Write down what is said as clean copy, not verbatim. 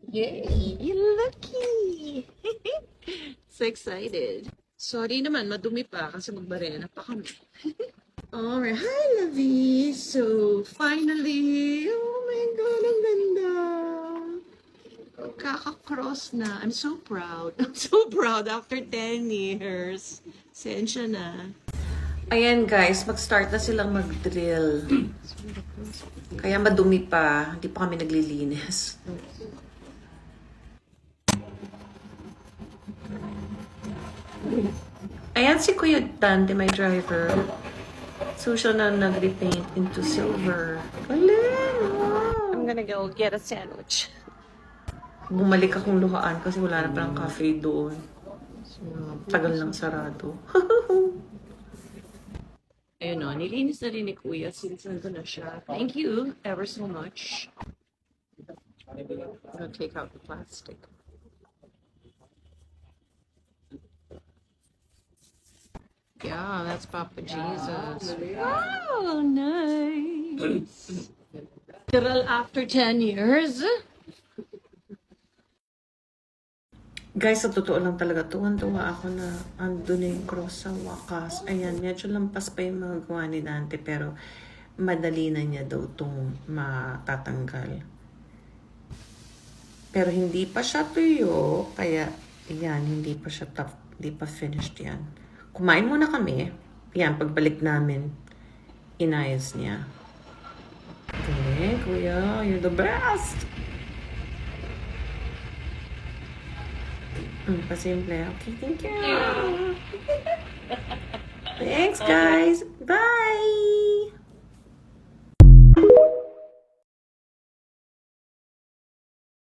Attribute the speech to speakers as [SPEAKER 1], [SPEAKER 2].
[SPEAKER 1] Yay! Lucky! So excited. Sorry naman, madumi pa kasi magbarena pa kami. Alright, hi Lovey! So, finally, oh my God, ang ganda! Kaka-cross na. I'm so proud. I'm so proud after 10 years. Sensya na. Ayan guys, mag-start na silang mag-drill. Kaya madumi pa. Hindi pa kami naglilinis. Ayan si Kuya Dante, my driver. So siya na nag-repaint into silver. Galing! Wow! I'm gonna go get a sandwich. Bumalik akong luhaan kasi wala na palang cafe doon. So, tagal lang sarado. Ayun o, nilinis na rin ni Kuya since nandun na siya. Thank you ever so much. I'm gonna take out the plastic. Yeah, that's Papa Jesus. Wow, nice. Literal after 10 years. Guys, sa totoo lang talaga, tuwan-tuwa ako na ando na yung cross sa wakas. Ayan, medyo lampas pa yung mga gawa ni Dante, pero madali na niya daw itong matatanggal. Pero hindi pa siya tuyo, kaya yan, hindi pa siya tough, hindi pa finished yan. Kumain muna kami. Yan, pagbalik namin, inayos niya. Okay, Kuya, you're the best! Pasimple. Okay, thank you. Thanks, guys. Bye!